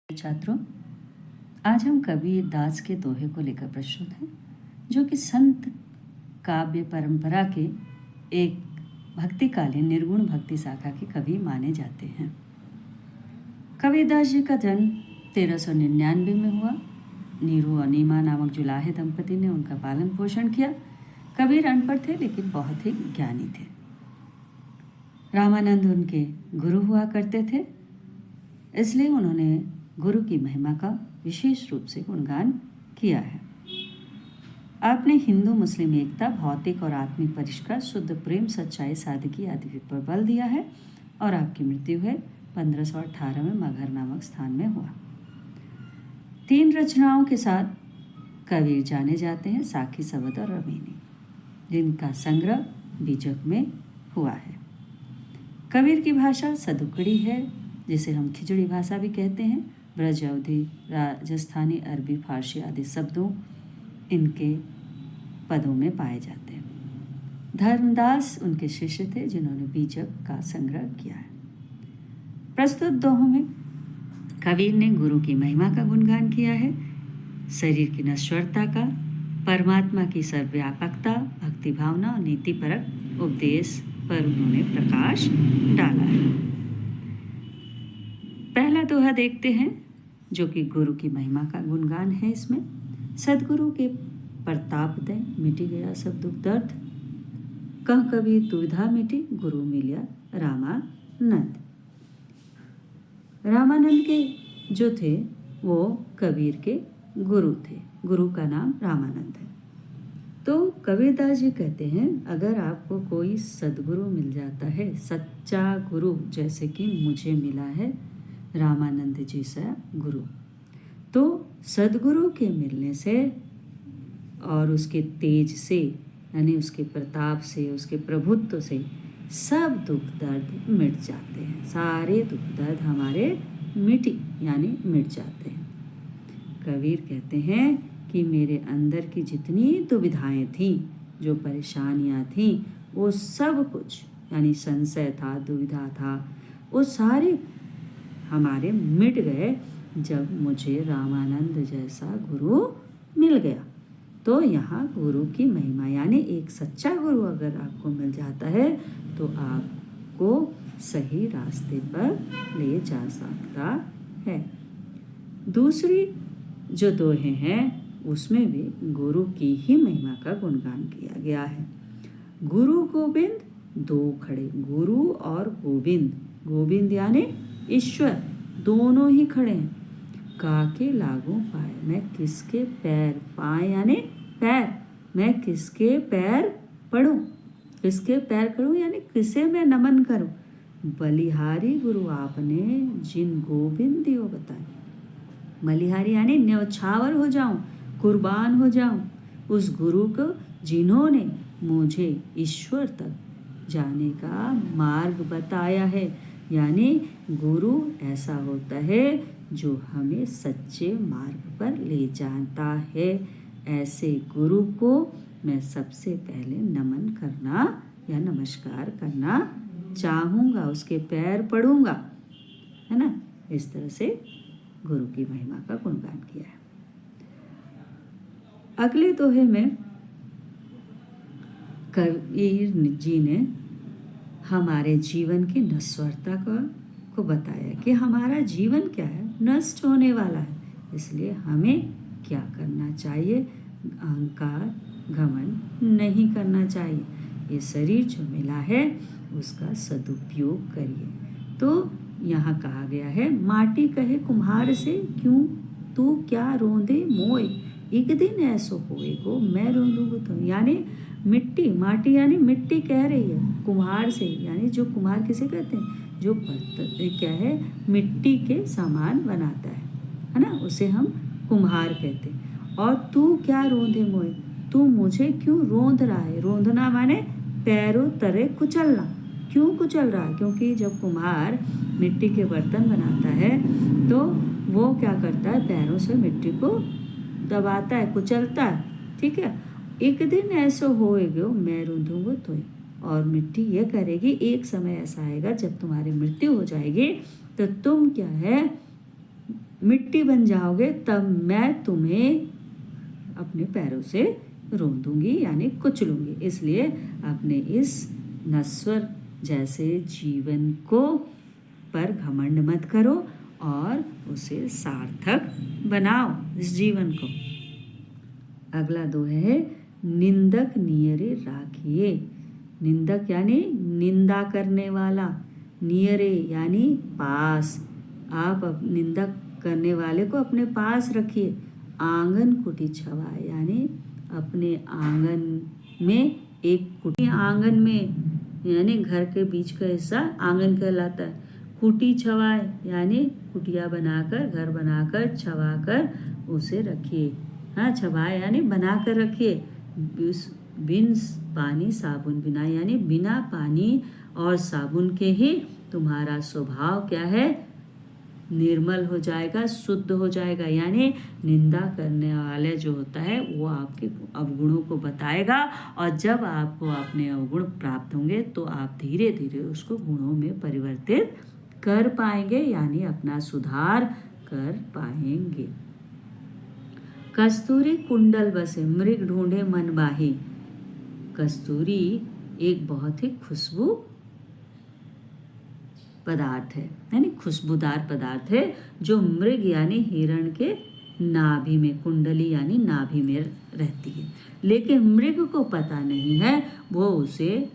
छात्रों, आज हम कबीर दास के दोहे को लेकर प्रस्तुत हैं, जो कि संत काव्य परंपरा के एक भक्तिकालीन निर्गुण भक्ति शाखा के कवि माने जाते हैं। कबीरदास जी का जन्म 1399 में हुआ। नीरू और नीमा नामक जुलाहे दंपति ने उनका पालन पोषण किया। कबीर अनपढ़ थे, लेकिन बहुत ही ज्ञानी थे। रामानंद उनके गुरु हुआ करते थे, इसलिए उन्होंने गुरु की महिमा का विशेष रूप से गुणगान किया है। आपने हिंदू मुस्लिम एकता, भौतिक और आत्मिक परिष्कार, शुद्ध प्रेम, सच्चाई, सादगी आदि पर बल दिया है और आपकी मृत्यु है 1518 में मगहर नामक स्थान में हुआ। 3 रचनाओं के साथ कबीर जाने जाते हैं, साखी, सवद और रमीनी, जिनका संग्रह बीजक में हुआ है। कबीर की भाषा सदुकड़ी है, जिसे हम खिचड़ी भाषा भी कहते हैं। ब्रज, अवधी, राजस्थानी, अरबी, फारसी आदि शब्दों इनके पदों में पाए जाते हैं। धर्मदास उनके शिष्य थे, जिन्होंने बीजक का संग्रह किया है। प्रस्तुत दोहों में कबीर ने गुरु की महिमा का गुणगान किया है, शरीर की नश्वरता का, परमात्मा की सर्वव्यापकता, भक्ति भावना और नीतिपरक उपदेश पर उन्होंने प्रकाश डाला है। पहला दोहा देखते हैं, जो कि गुरु की महिमा का गुणगान है। इसमें सदगुरु के प्रताप दे मिटी गया सब दुख दर्द, कह कबीर दुविधा मिटी, गुरु मिलिया रामानंद। रामानंद के जो थे वो कबीर के गुरु थे। गुरु का नाम रामानंद है। तो कबीरदास जी कहते हैं, अगर आपको कोई सदगुरु मिल जाता है, सच्चा गुरु, जैसे कि मुझे मिला है रामानंद जी सा गुरु, तो सदगुरु के मिलने से और उसके तेज से, यानी उसके प्रताप से, उसके प्रभुत्व से सब दुख दर्द मिट जाते हैं। सारे दुख दर्द हमारे यानी मिट जाते हैं। कबीर कहते हैं कि मेरे अंदर की जितनी दुविधाएं थीं, जो परेशानियां थीं, वो सब कुछ, यानी संशय था, दुविधा था, वो सारे हमारे मिट गए जब मुझे रामानंद जैसा गुरु मिल गया। तो यहाँ गुरु की महिमा, यानी एक सच्चा गुरु अगर आपको मिल जाता है तो आपको सही रास्ते पर ले जा सकता है। दूसरी जो दोहे हैं उसमें भी गुरु की ही महिमा का गुणगान किया गया है। गुरु गोविंद दो खड़े, गुरु और गोविंद, गोविंद यानी ईश्वर, दोनों ही खड़े हैं। काके लागू पाए, मैं किसके पैर, पाए यानी पैर, मैं किसके पैर पड़ूं, किसके पैर करूं, यानी किसे मैं नमन करूं। बलिहारी गुरु आपने जिन गोविंद दियो बताए, बलिहारी यानी न्यौछावर हो जाऊं, कुर्बान हो जाऊं उस गुरु को जिन्होंने मुझे ईश्वर तक जाने का मार्ग बताया है। यानी गुरु ऐसा होता है जो हमें सच्चे मार्ग पर ले जाता है। ऐसे गुरु को मैं सबसे पहले नमन करना या नमस्कार करना चाहूँगा, उसके पैर पड़ूंगा, है ना। इस तरह से गुरु की महिमा का गुणगान किया है। अगले दोहे में कबीर जी ने हमारे जीवन की नश्वरता को बताया कि हमारा जीवन क्या है, नष्ट होने वाला है, इसलिए हमें क्या करना चाहिए, अहंकार घमंड नहीं करना चाहिए। ये शरीर जो मिला है उसका सदुपयोग करिए। तो यहाँ कहा गया है, माटी कहे कुम्हार से, क्यों तू क्या रोंदे मोय, एक दिन ऐसो होएगो मैं रोंदूंगा तो। यानी मिट्टी, माटी यानी मिट्टी कह रही है कुम्हार से, यानी जो कुम्हार किसे कहते हैं, जो बर्तन क्या है, मिट्टी के सामान बनाता है ना, उसे हम कुम्हार कहते हैं। और तू क्या रोंदे मोए, तू मुझे क्यों रोंद रहा है। रोंदना माने पैरों तले कुचलना। क्यों कुचल रहा है, क्योंकि जब कुम्हार मिट्टी के बर्तन बनाता है तो वो क्या करता है, पैरों से मिट्टी को दबाता है, कुचलता है, ठीक है। एक दिन ऐसा होएगा मैं रूंधूंगा तो, और मिट्टी ये करेगी, एक समय ऐसा आएगा जब तुम्हारी मृत्यु हो जाएगी तो तुम क्या है, मिट्टी बन जाओगे तब मैं तुम्हें अपने पैरों से रौंदूंगी यानी कुचलूंगी। इसलिए अपने इस नश्वर जैसे जीवन को पर घमंड मत करो और उसे सार्थक बनाओ इस जीवन को। अगला दोहा है, निंदक नियरे राखिए। निंदक यानी निंदा करने वाला, नियरे यानी पास। आप निंदा करने वाले को अपने पास रखिए। आंगन कुटी छवाए यानी अपने आंगन में एक कुटी, आंगन में यानी घर के बीच का हिस्सा आंगन कहलाता है। कुटी छवाए यानी कुटिया बनाकर, घर बनाकर, छवाकर उसे रखिए। हाँ, छवाए यानी बनाकर रखिए। बिन पानी साबुन बिना यानी बिना पानी और साबुन के ही तुम्हारा स्वभाव क्या है, निर्मल हो जाएगा, शुद्ध हो जाएगा। यानी निंदा करने वाले जो होता है वो आपके अवगुणों को बताएगा, और जब आपको अपने अवगुण प्राप्त होंगे तो आप धीरे धीरे उसको गुणों में परिवर्तित कर पाएंगे यानी अपना सुधार कर पाएंगे। कस्तूरी कुंडल बसे मृग ढूंढे मन बाही। कस्तूरी एक बहुत ही खुशबू पदार्थ है यानी खुशबूदार पदार्थ है, जो मृग यानी हिरण के नाभि में, कुंडली यानी नाभि में रहती है। लेकिन मृग को पता नहीं है, वो उसे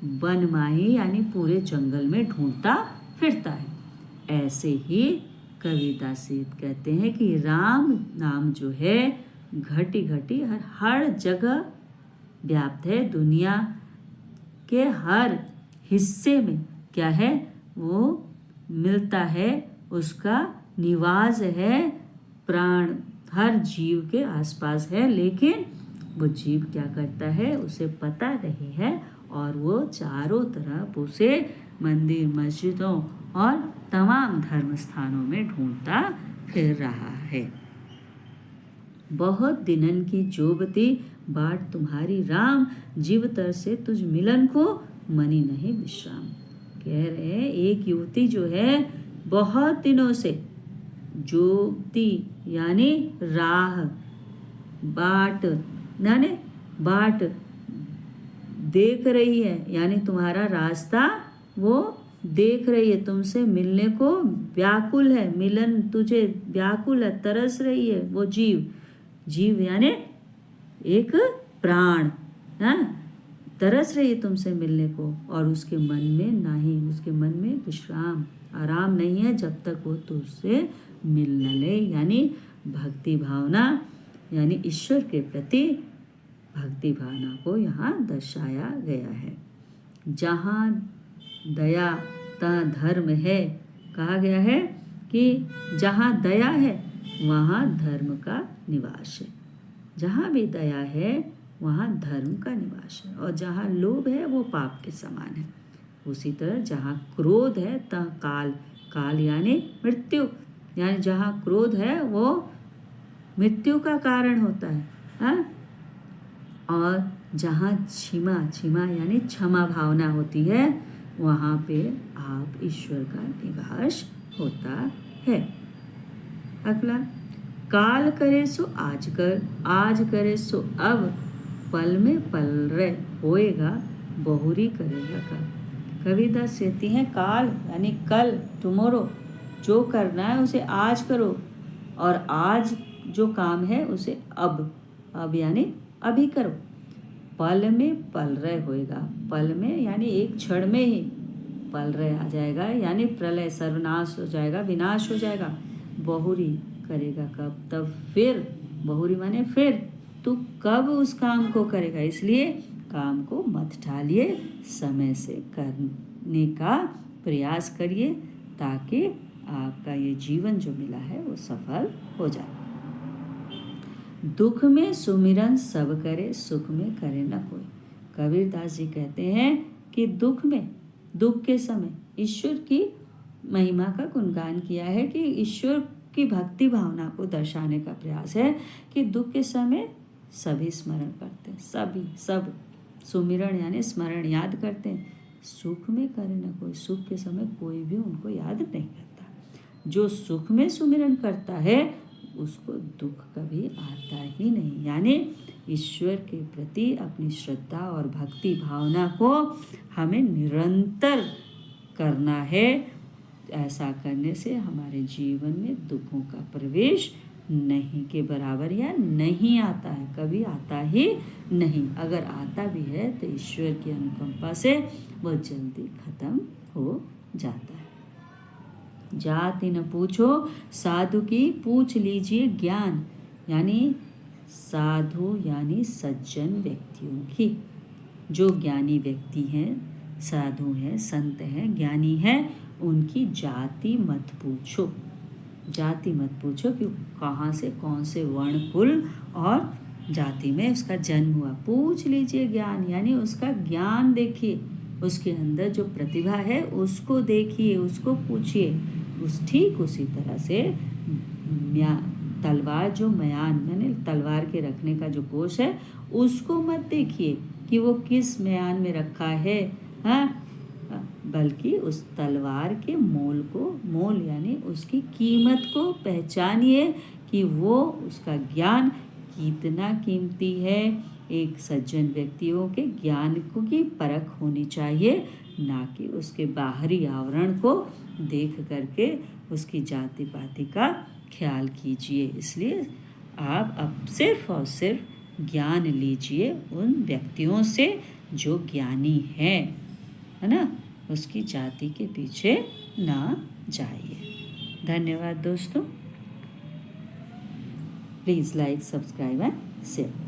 बनमाही यानी पूरे जंगल में ढूंढता फिरता है। ऐसे ही कविता से कहते हैं कि राम नाम जो है घटी घटी हर जगह व्याप्त है। दुनिया के हर हिस्से में क्या है, वो मिलता है, उसका निवास है, प्राण हर जीव के आसपास है। लेकिन वो जीव क्या करता है उसे पता नहीं है, और वो चारों तरफ उसे मंदिर, मस्जिदों और तमाम धर्म स्थानों में ढूंढता फिर रहा है। बहुत दिनन की जोबती बाट तुम्हारी राम, जीव तर से तुझ मिलन को मनी नहीं विश्राम। कह रहे हैं एक युवती जो है बहुत दिनों से, जोबती यानी राह, बाट यानी बाट देख रही है, यानी तुम्हारा रास्ता वो देख रही है, तुमसे मिलने को व्याकुल है, मिलन तुझे व्याकुल है, तरस रही है वो जीव। जीव यानी एक प्राण, हाँ, तरस रही है तुमसे मिलने को, और उसके मन में नहीं, उसके मन में विश्राम, आराम नहीं है जब तक वो तुझसे मिल न ले। यानी भक्ति भावना यानी ईश्वर के प्रति भक्ति भावना को यहाँ दर्शाया गया है। जहाँ दया तहाँ धर्म है, कहा गया है कि जहाँ दया है वहाँ धर्म का निवास है। जहाँ भी दया है वहाँ धर्म का निवास है, और जहाँ लोभ है वो पाप के समान है। उसी तरह जहाँ क्रोध है तहाँ काल, काल यानी मृत्यु, यानी जहाँ क्रोध है वो मृत्यु का कारण होता है, हाँ? और जहाँ क्षमा, क्षमा यानी क्षमा भावना होती है, वहाँ पे आप ईश्वर का निवास होता है। अगला, काल करे सो आज कर, आज करे सो अब, पल में पल रे होएगा, बहुरी करेगा कल। कविता कहती है काल यानी कल, टुमारो, जो करना है उसे आज करो, और आज जो काम है उसे अब यानी अभी करो। पल में पल रह होएगा, पल में यानी एक क्षण में ही पल रह आ जाएगा, यानी प्रलय, सर्वनाश हो जाएगा, विनाश हो जाएगा। बहुरी करेगा कब, तब फिर, बहुरी माने फिर, तू कब उस काम को करेगा। इसलिए काम को मत टालिए, समय से करने का प्रयास करिए, ताकि आपका ये जीवन जो मिला है वो सफल हो जाए। दुख में सुमिरन सब करे, सुख में करे न कोई। कबीरदास जी कहते हैं कि दुख में, दुख के समय ईश्वर की महिमा का गुणगान किया है, कि ईश्वर की भक्ति भावना को दर्शाने का प्रयास है कि दुख के समय सभी स्मरण करते हैं, सभी, सब सुमिरन यानी स्मरण, याद करते हैं। सुख में करे न कोई, सुख के समय कोई भी उनको याद नहीं करता। जो सुख में सुमिरन करता है उसको दुख कभी आता ही नहीं। यानी ईश्वर के प्रति अपनी श्रद्धा और भक्ति भावना को हमें निरंतर करना है। ऐसा करने से हमारे जीवन में दुखों का प्रवेश नहीं के बराबर या नहीं आता है, कभी आता ही नहीं। अगर आता भी है तो ईश्वर की अनुकंपा से वह जल्दी खत्म हो जाता है। जाति न पूछो साधु की, पूछ लीजिए ज्ञान। यानी साधु यानी सज्जन व्यक्तियों की। जो ज्ञानी व्यक्ति हैं, साधु हैं, संत हैं, ज्ञानी हैं, उनकी जाति मत पूछो। जाति मत पूछो कि कहाँ से, कौन से वर्ण कुल और जाति में उसका जन्म हुआ। पूछ लीजिए ज्ञान, यानी उसका ज्ञान देखिए, उसके अंदर जो प्रतिभा है उसको देखिए, उसको पूछिए। ठीक उसी तरह से तलवार जो म्यान यानी तलवार के रखने का जो कोष है उसको मत देखिए कि वो किस म्यान में रखा है, हाँ, बल्कि उस तलवार के मोल यानी उसकी कीमत को पहचानिए कि वो उसका ज्ञान कितना कीमती है। एक सज्जन व्यक्तियों के ज्ञान को की परख होनी चाहिए, ना कि उसके बाहरी आवरण को देख करके उसकी जाति पाति का ख्याल कीजिए। इसलिए आप अब सिर्फ और सिर्फ ज्ञान लीजिए उन व्यक्तियों से जो ज्ञानी है ना। उसकी जाति के पीछे ना जाइए। धन्यवाद दोस्तों। Please like, subscribe and share.